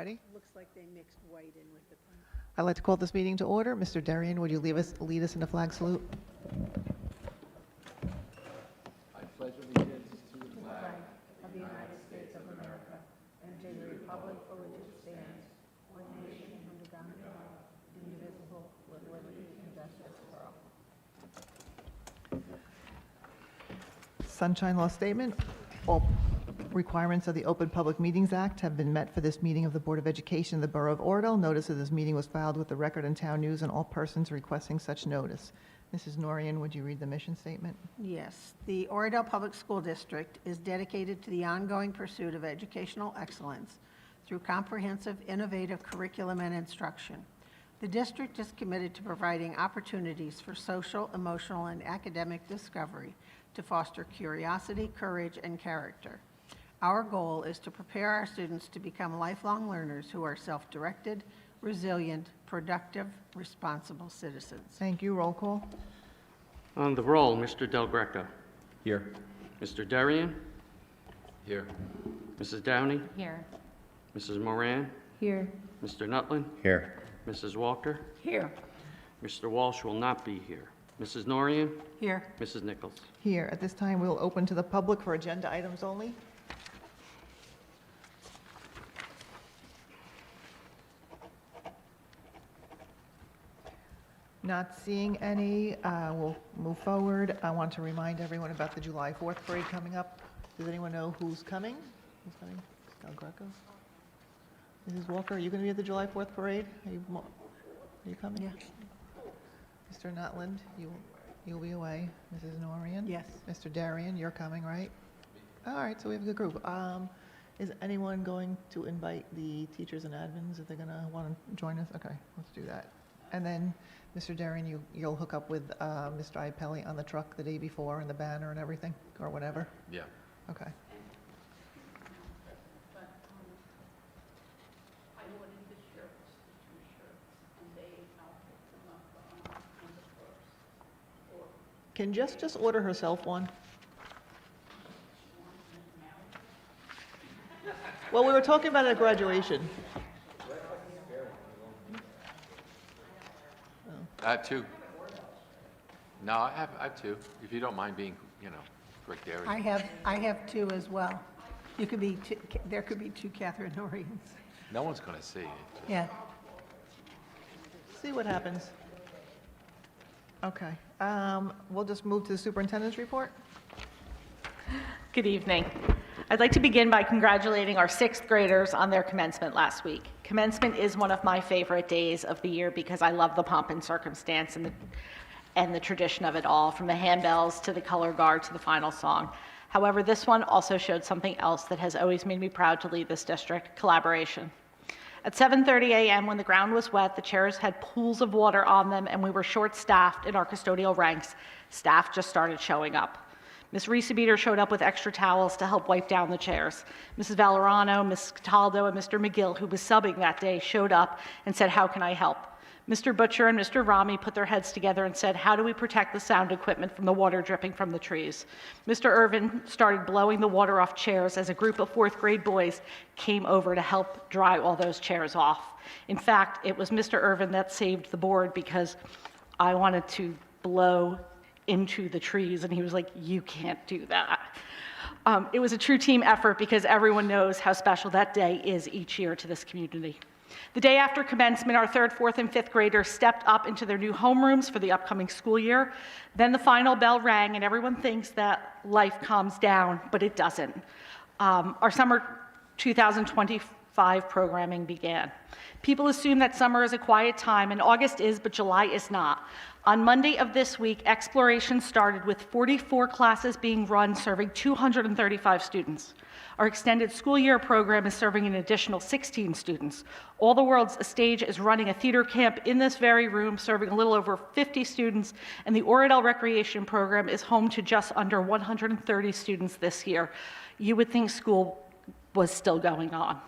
Ready? Looks like they mixed white in with the pink. I'd like to call this meeting to order. Mr. Darian, would you lead us in the flag salute? I pledge allegiance to the flag Of the United States of America and to the republic for which it stands, one nation under God, indivisible, with liberty and justice for all. Sunshine Law Statement. All requirements of the Open Public Meetings Act have been met for this meeting of the Board of Education of the Borough of Oradell. Notice of this meeting was filed with the Record and Town News and all persons requesting such notice. Mrs. Norian, would you read the mission statement? Yes, the Oradell Public School District is dedicated to the ongoing pursuit of educational excellence through comprehensive, innovative curriculum and instruction. The district is committed to providing opportunities for social, emotional, and academic discovery to foster curiosity, courage, and character. Our goal is to prepare our students to become lifelong learners who are self-directed, resilient, productive, responsible citizens. Thank you. Roll call. On the roll, Mr. Del Greco. Here. Mr. Darian. Here. Mrs. Downey. Here. Mrs. Moran. Here. Mr. Nutlin. Here. Mrs. Walker. Here. Mr. Walsh will not be here. Mrs. Norian. Here. Mrs. Nichols. Here. At this time, we'll open to the public for agenda items only. Not seeing any, we'll move forward. I want to remind everyone about the July 4th parade coming up. Does anyone know who's coming? Who's coming? Del Greco? Mrs. Walker, are you going to be at the July 4th parade? Are you coming? Yeah. Mr. Nutland, you'll be away. Mrs. Norian? Yes. Mr. Darian, you're coming, right? All right, so we have a good group. Is anyone going to invite the teachers and admins if they're going to want to join us? Okay, let's do that. And then, Mr. Darian, you'll hook up with Mr. Iapelli on the truck the day before and the banner and everything, or whatever? Yeah. Okay. I ordered the shirts, the 2 shirts, and I'll pick them up on the 1st. Or Can just order herself one? Well, we were talking about it at graduation. I have 2. No, I have 2. If you don't mind being, quick there. I have 2 as well. You could be there could be 2 Catherine Norians. No one's going to see it. Yeah. See what happens. Okay. We'll just move to the superintendent's report. Good evening. I'd like to begin by congratulating our 6th graders on their commencement last week. Commencement is one of my favorite days of the year because I love the pomp and circumstance and the tradition of it all, from the handbells to the color guard to the final song. However, this one also showed something else that has always made me proud to lead this district: collaboration. At 7:30 a.m., when the ground was wet, the chairs had pools of water on them, and we were short-staffed in our custodial ranks. Staff just started showing up. Ms. Riesebeater showed up with extra towels to help wipe down the chairs. Mrs. Valorano, Ms. Cataldo, and Mr. McGill, who was subbing that day, showed up and said, "How can I help?" Mr. Butcher and Mr. Rami put their heads together and said, "How do we protect the sound equipment from the water dripping from the trees?" Mr. Irvin started blowing the water off chairs as a group of 4th grade boys came over to help dry all those chairs off. In fact, it was Mr. Irvin that saved the board because I wanted to blow into the trees, and he was like, "You can't do that." It was a true team effort because everyone knows how special that day is each year to this community. The day after commencement, our 3rd, 4th, and 5th graders stepped up into their new homerooms for the upcoming school year. Then the final bell rang, and everyone thinks that life calms down, but it doesn't. Our summer 2025 programming began. People assume that summer is a quiet time, and August is, but July is not. On Monday of this week, exploration started with 44 classes being run, serving 235 students. Our extended school year program is serving an additional 16 students. All the World's Stage is running a theater camp in this very room, serving a little over 50 students, and the Oradell Recreation Program is home to just under 130 students this year. You would think school was still going on.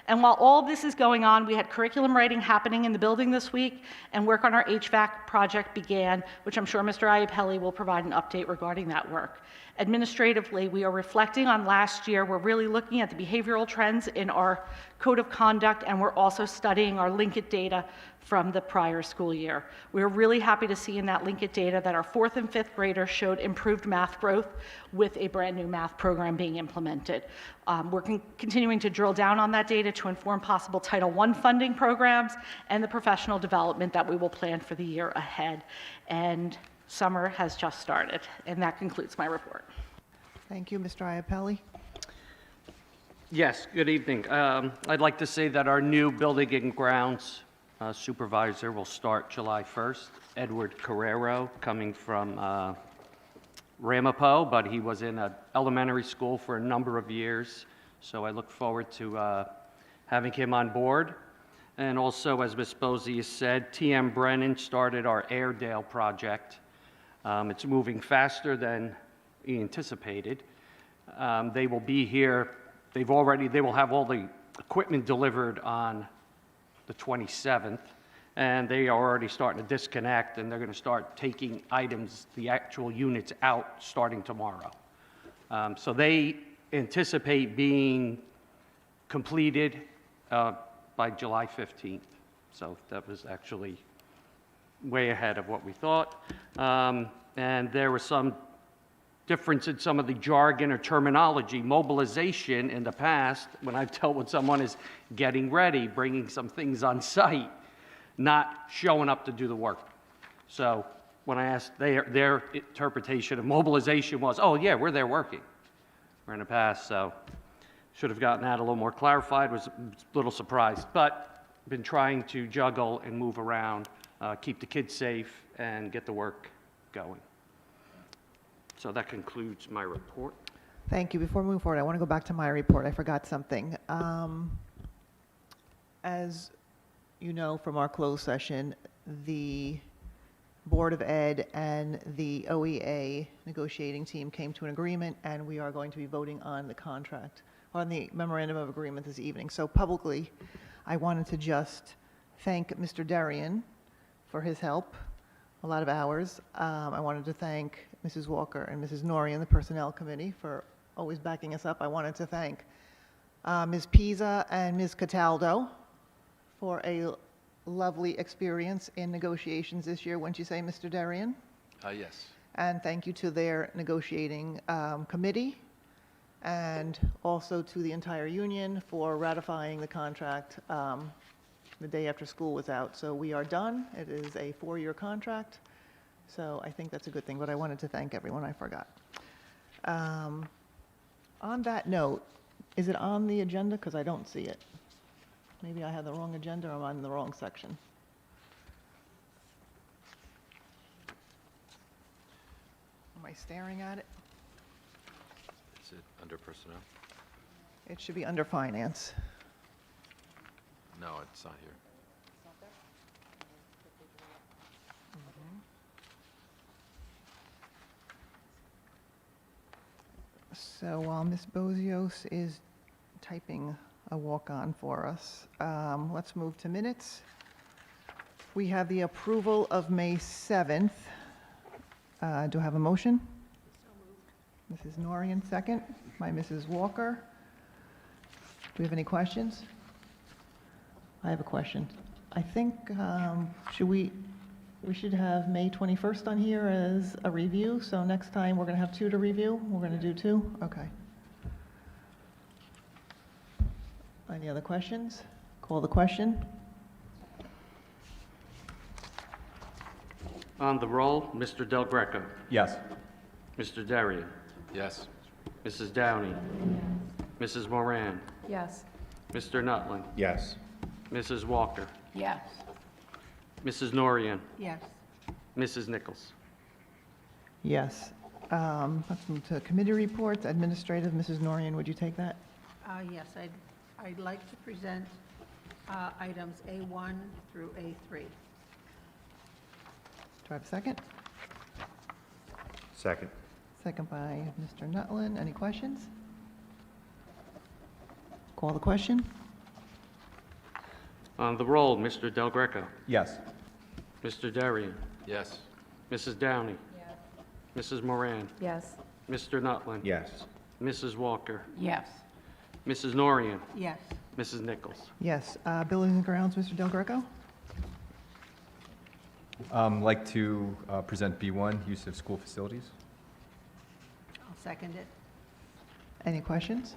And while all this is going on, we had curriculum writing happening in the building this week, and work on our HVAC project began, which I'm sure Mr. Iapelli will provide an update regarding that work. Administratively, we are reflecting on last year. We're really looking at the behavioral trends in our code of conduct, and we're also studying our Linkit data from the prior school year. We're really happy to see in that Linkit data that our 4th and 5th graders showed improved math growth with a brand-new math program being implemented. We're continuing to drill down on that data to inform possible Title I funding programs and the professional development that we will plan for the year ahead. And summer has just started, and that concludes my report. Thank you, Mr. Iapelli. Yes, good evening. I'd like to say that our new building and grounds supervisor will start July 1st, Edward Carrero, coming from Ramapo, but he was in an elementary school for a number of years, so I look forward to having him on board. And also, as Ms. Posey has said, T.M. Brennan started our Oradell project. It's moving faster than we anticipated. They will be here, they will have all the equipment delivered on the 27th, and they are already starting to disconnect, and they're going to start taking items, the actual units out, starting tomorrow. So they anticipate being completed by July 15th. So that was actually way ahead of what we thought. And there was some difference in some of the jargon or terminology. Mobilization in the past, when I've dealt with someone, is getting ready, bringing some things on site, not showing up to do the work. So when I asked, their interpretation of mobilization was, oh yeah, we're there working. We're in the past, so should have gotten that a little more clarified, was a little surprised. But been trying to juggle and move around, keep the kids safe, and get the work going. So that concludes my report. Thank you. Before moving forward, I want to go back to my report. I forgot something. As you know from our closed session, the Board of Ed and the OEA negotiating team came to an agreement, and we are going to be voting on the contract, on the memorandum of agreement this evening. So publicly, I wanted to just thank Mr. Darian for his help, a lot of hours. I wanted to thank Mrs. Walker and Mrs. Norrie and the Personnel Committee for always backing us up. I wanted to thank Ms. Pisa and Ms. Cataldo for a lovely experience in negotiations this year, wouldn't you say, Mr. Darian? Yes. And thank you to their negotiating committee, and also to the entire union for ratifying the contract the day after school was out. So we are done. It is a 4-year contract. So I think that's a good thing, but I wanted to thank everyone. I forgot. On that note, is it on the agenda? Because I don't see it. Maybe I have the wrong agenda, or I'm on the wrong section. Am I staring at it? Is it under personnel? It should be under finance. No, it's not here. So while Ms. Bozios is typing a walk-on for us, let's move to minutes. We have the approval of May 7th. Do I have a motion? Mrs. Norian, second, by Mrs. Walker. Do we have any questions? I have a question. I think, we should have May 21st on here as a review, so next time we're going to have 2 to review? We're going to do 2? Okay. Any other questions? Call the question. On the roll, Mr. Del Greco. Yes. Mr. Darian. Yes. Mrs. Downey. Mrs. Moran. Yes. Mr. Nutlin. Yes. Mrs. Walker. Yes. Mrs. Norian. Yes. Mrs. Nichols. Yes. Let's move to committee reports. Administrative, Mrs. Norian, would you take that? Yes, I'd like to present items A1 through A3. Do I have a second? Second. Second by Mr. Nutlin. Any questions? Call the question. On the roll, Mr. Del Greco. Yes. Mr. Darian. Yes. Mrs. Downey. Mrs. Moran. Yes. Mr. Nutlin. Yes. Mrs. Walker. Yes. Mrs. Norian. Yes. Mrs. Nichols. Yes. Buildings and Grounds, Mr. Del Greco? Like to present B1, use of school facilities. I'll second it. Any questions?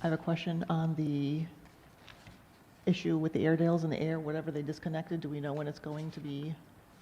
I have a question on the issue with the Airedales and the air, whatever they disconnected. Do we know when it's going to be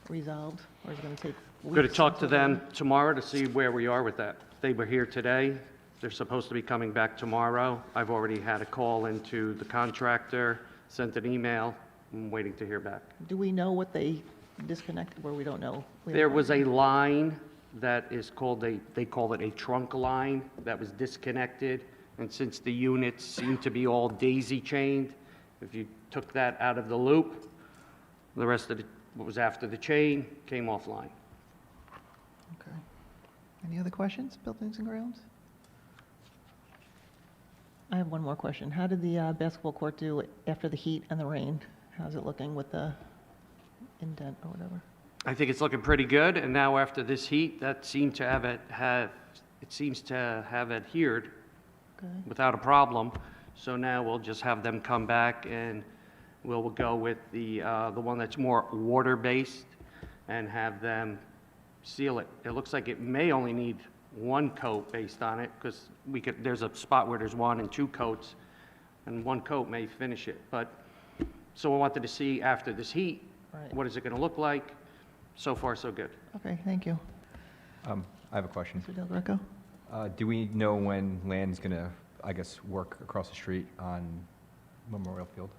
resolved, or is it going to take weeks? Going to talk to until them tomorrow to see where we are with that. They were here today. They're supposed to be coming back tomorrow. I've already had a call into the contractor, sent an email. I'm waiting to hear back. Do we know what they disconnected, or we don't know? There was a line that is called they call it a trunk line that was disconnected. And since the units seem to be all daisy chained, if you took that out of the loop, the rest of what was after the chain came offline. Okay. Any other questions, Buildings and Grounds? I have one more question. How did the basketball court do after the heat and the rain? How's it looking with the indent or whatever? I think it's looking pretty good, and now after this heat, that seemed to it seems to have adhered Okay. without a problem. So now we'll just have them come back, and we'll go with the one that's more water-based and have them seal it. It looks like it may only need one coat based on it, because there's a spot where there's 1 and 2 coats, and 1 coat may finish it. But, so I wanted to see after this heat, Right. what is it going to look like? So far, so good. Okay, thank you. I have a question. Mr. Del Greco? Do we know when land's going to, I guess, work across the street on Memorial Field?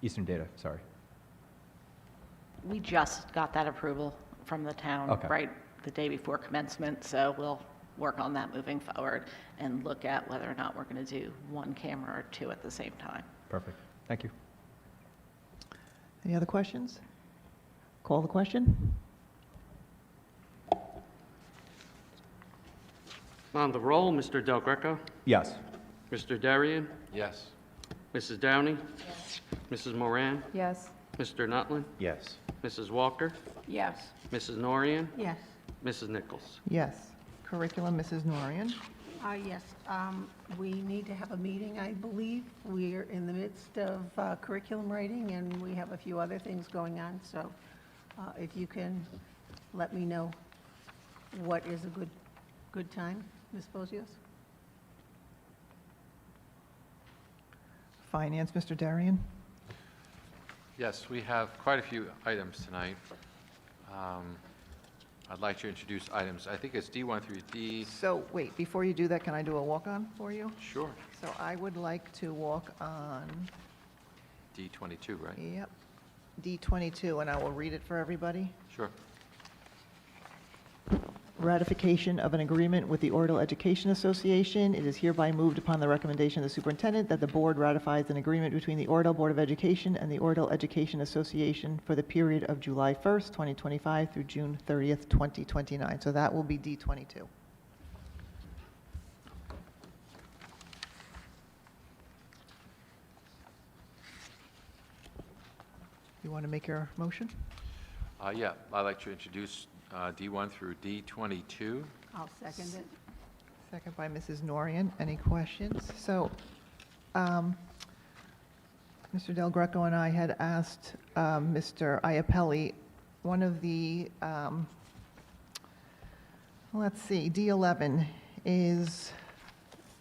Eastern Data, sorry. We just got that approval from the town, Okay. right, the day before commencement, so we'll work on that moving forward and look at whether or not we're going to do 1 camera or 2 at the same time. Perfect. Thank you. Any other questions? Call the question? On the roll, Mr. Del Greco, Yes. Mr. Darian, Yes. Mrs. Downey, Mrs. Moran, Yes. Mr. Nutlin, Yes. Mrs. Walker, Yes. Mrs. Norian, Yes. Mrs. Nichols. Yes. Curriculum, Mrs. Norian? Yes, we need to have a meeting, I believe. We're in the midst of curriculum writing, and we have a few other things going on, so if you can let me know what is a good time, Ms. Bozios? Finance, Mr. Darian? Yes, we have quite a few items tonight. I'd like to introduce items, I think it's D1 through D, So, wait, before you do that, can I do a walk-on for you? sure, So I would like to walk on, D22, right? yep, D22, and I will read it for everybody. Sure. Ratification of an agreement with the Oradell Education Association. It is hereby moved upon the recommendation of the superintendent that the board ratifies an agreement between the Oradell Board of Education and the Oradell Education Association for the period of July 1st, 2025 through June 30th, 2029. So that will be D22. You want to make your motion? Yeah, I'd like to introduce D1 through D22. I'll second it. Second by Mrs. Norian. Any questions? So, Mr. Del Greco and I had asked Mr. Iapelli, one of the, let's see, D11 is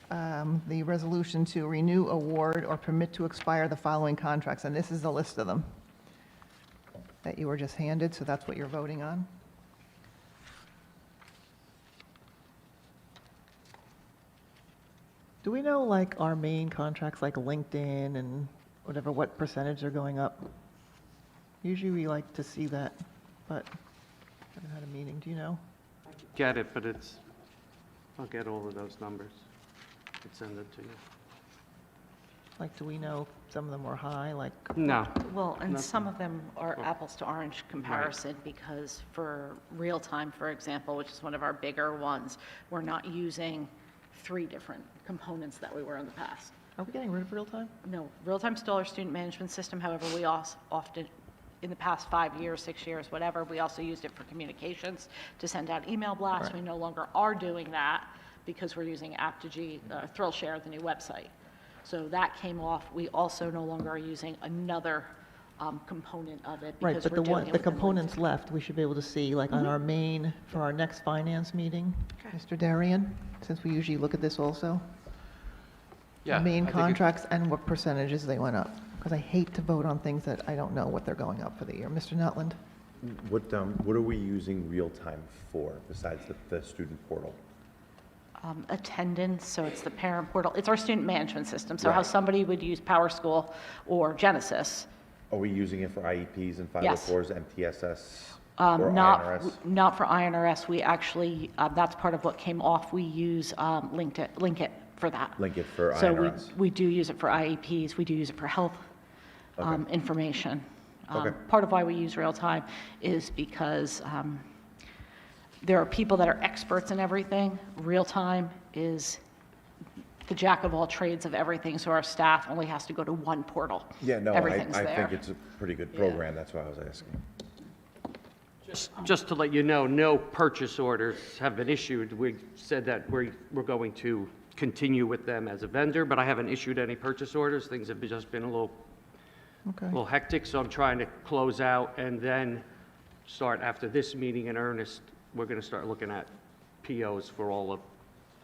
the resolution to renew, award, or permit to expire the following contracts, and this is the list of them that you were just handed, so that's what you're voting on. Do we know, like, our main contracts, like LinkedIn and whatever, what percentage are going up? Usually we like to see that, but haven't had a meeting. Do you know? Get it, but I'll get all of those numbers. Could send it to you. Like, do we know if some of them were high, like? No, Well, and Nothing. some of them are Oh. apples to orange comparison, because for real time, for example, which is one of our bigger ones, we're not using 3 different components that we were in the past. Are we getting rid of real time? No, real-time still our student management system, however, we also often, in the past 5 years, 6 years, whatever, we also used it for communications, to send out email blasts. Right. We no longer are doing that, because we're using Apogee, Thrill Share, the new website. So that came off. We also no longer are using another component of it Right, because but we're doing the it within components LinkedIn. left, we should be able to see, like on our main, for our next finance meeting, Okay. Mr. Darian, since we usually look at this also. Yeah. Main I think it- contracts and what percentages they went up, because I hate to vote on things that I don't know what they're going up for the year. Mr. Nutland? What are we using real-time for, besides the student portal? Attendance, so it's the parent portal. It's our student management system. So how Right. somebody would use PowerSchool or Genesis. Are we using it for IEPs and Yes. 504s, MTSS, or Not, INRS? not for INRS. We actually, that's part of what came off. We use Link It for that. Link it for So INRS? we do use it for IEPs. We do use it for health Okay. information. Okay. Part of why we use real time is because there are people that are experts in everything. Real time is the jack of all trades of everything, so our staff only has to go to one portal. Yeah, no, Everything's I there. think it's a pretty good program, that's why I was asking. Just to let you know, no purchase orders have been issued. We said that we're going to continue with them as a vendor, but I haven't issued any purchase orders. Things have just been a little Okay. hectic, so I'm trying to close out and then start after this meeting in earnest. We're going to start looking at POs for all of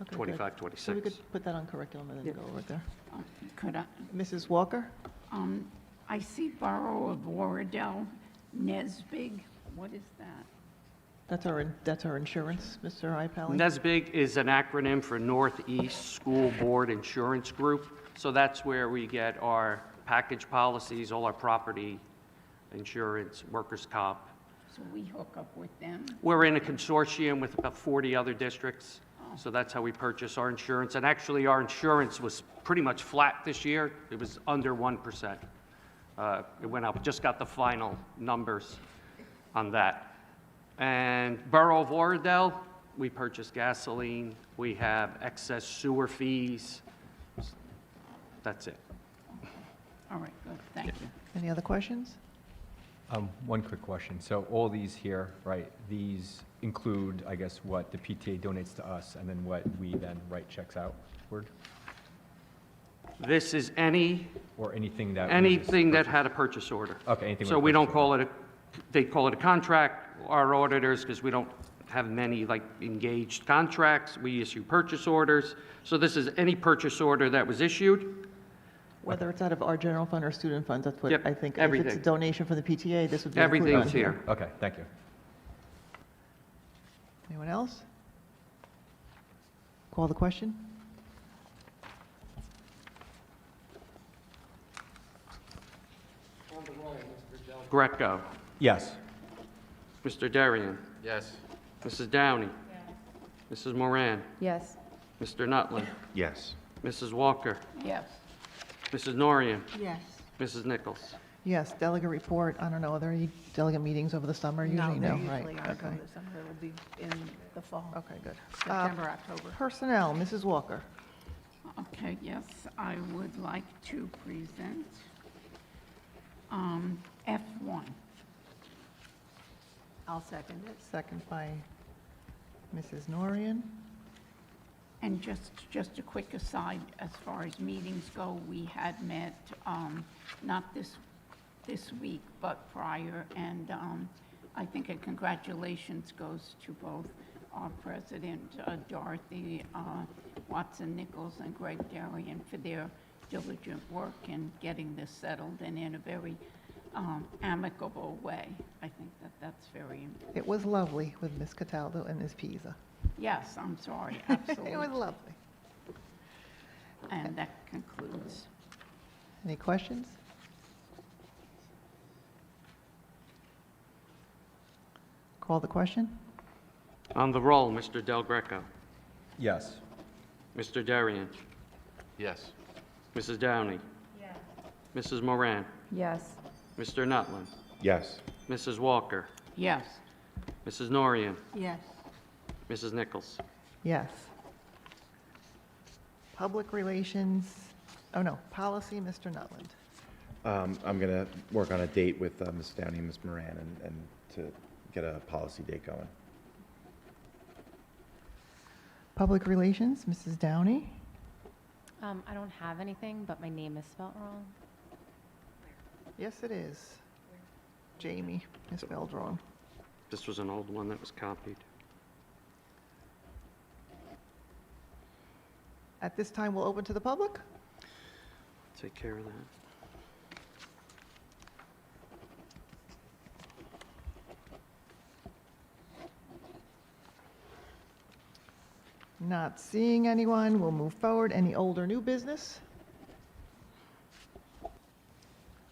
Okay, good. 25, So we 26. could put that on curriculum and then go over it there. Could I, Mrs. Walker? I see Borough of Oradell, Nesbig, what is that? That's our insurance, Mr. Iapelli? NSBIG is an acronym for Northeast School Board Insurance Group. So that's where we get our package policies, all our property insurance, workers' comp. So we hook up with them? We're in a consortium with about 40 other districts, so that's how we purchase our insurance. And actually, our insurance was pretty much flat this year. It was under 1%. It went up, just got the final numbers on that. And Borough of Oradell, we purchase gasoline, we have excess sewer fees. That's it. All right, good, thank you. Any other questions? One quick question. So all these here, right, these include, I guess, what the PTA donates to us and then what we then write checks outward? This is any Or anything that? we just Anything that purchase? had a purchase order. Okay, anything. So with a we don't purchase call order. it they call it a contract, our auditors, because we don't have many like engaged contracts, we issue purchase orders. So this is any purchase order that was issued. Whether it's out of our general fund or student funds, that's what Yep, I think. If it's everything. a donation from the PTA, this would be included on Everything's here. Okay, thank you. Anyone else? Call the question? Greco, Yes. Mr. Darian, Yes. Mrs. Downey, Mrs. Moran, Yes. Mr. Nutland, Yes. Mrs. Walker, Yes, Mrs. Norian, Yes. Mrs. Nichols. Yes, delegate report. I don't know, are there any delegate meetings over the summer? Usually No, no, they right? usually aren't Okay. over the summer. It'll be in the fall, Okay, good. September, October. Personnel, Mrs. Walker. okay, yes, I would like to present F1. I'll second it. Second by Mrs. Norian. And just a quick aside, as far as meetings go, we had met, not this week, but prior, and I think a congratulations goes to both our president, Dorothy Watson-Nichols, and Greg Darian for their diligent work in getting this settled and in a very amicable way. I think that's very, It was lovely with Ms. Cataldo and Ms. Pisa. yes, I'm sorry, It was absolutely. lovely. And that concludes. Any questions? Call the question? On the roll, Mr. Del Greco, Yes. Mr. Darian, Yes. Mrs. Downey, Mrs. Moran, Yes. Mr. Nutland, Yes. Mrs. Walker, Yes. Mrs. Norian, Yes. Mrs. Nichols. Yes. Public relations, oh no, policy, Mr. Nutland. I'm going to work on a date with Ms. Downey and Ms. Moran and to get a policy date going. Public Relations, Mrs. Downey. I don't have anything, but my name is spelled wrong. Yes, it is. Jamie is spelled wrong. This was an old one that was copied. At this time, we'll open to the public. Take care of that. Not seeing anyone, we'll move forward. Any old or new business?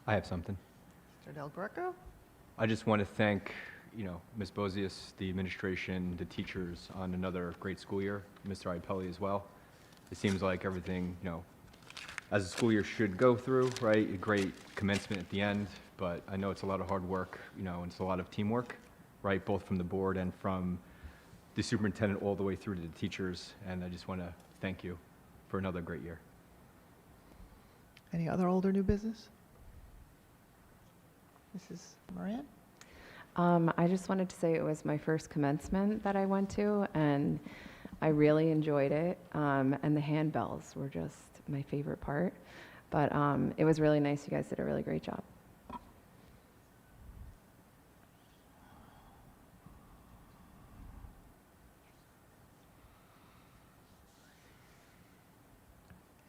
I have something. Mr. Del Greco? I just want to thank, Ms. Bozius, the administration, the teachers on another great school year, Mr. Iapelli as well. It seems like everything, as a school year should go through, right? A great commencement at the end, but I know it's a lot of hard work, and it's a lot of teamwork, right? Both from the board and from the superintendent all the way through to the teachers, and I just want to thank you for another great year. Any other old or new business? Mrs. Moran? I just wanted to say it was my first commencement that I went to, and I really enjoyed it. And the handbells were just my favorite part. But it was really nice. You guys did a really great job.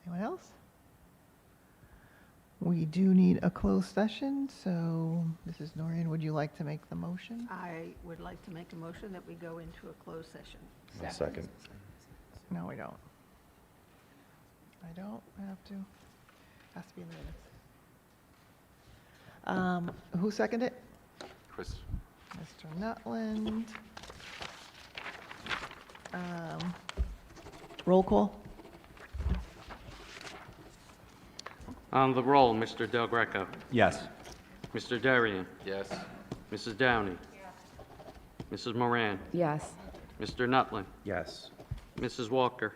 Anyone else? We do need a closed session, so Mrs. Norian, would you like to make the motion? I would like to make a motion that we go into a closed session. I'll second. No, we don't. I don't have to. Has to be in the minutes. Who seconded it? Chris? Mr. Nutland. Roll call? On the roll, Mr. Del Greco. Yes. Mr. Darian. Yes. Mrs. Downey. Mrs. Moran. Yes. Mr. Nutland. Yes. Mrs. Walker.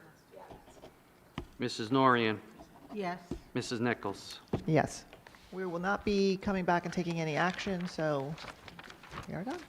Mrs. Norian. Yes. Mrs. Nichols. Yes. We will not be coming back and taking any action, so we are done.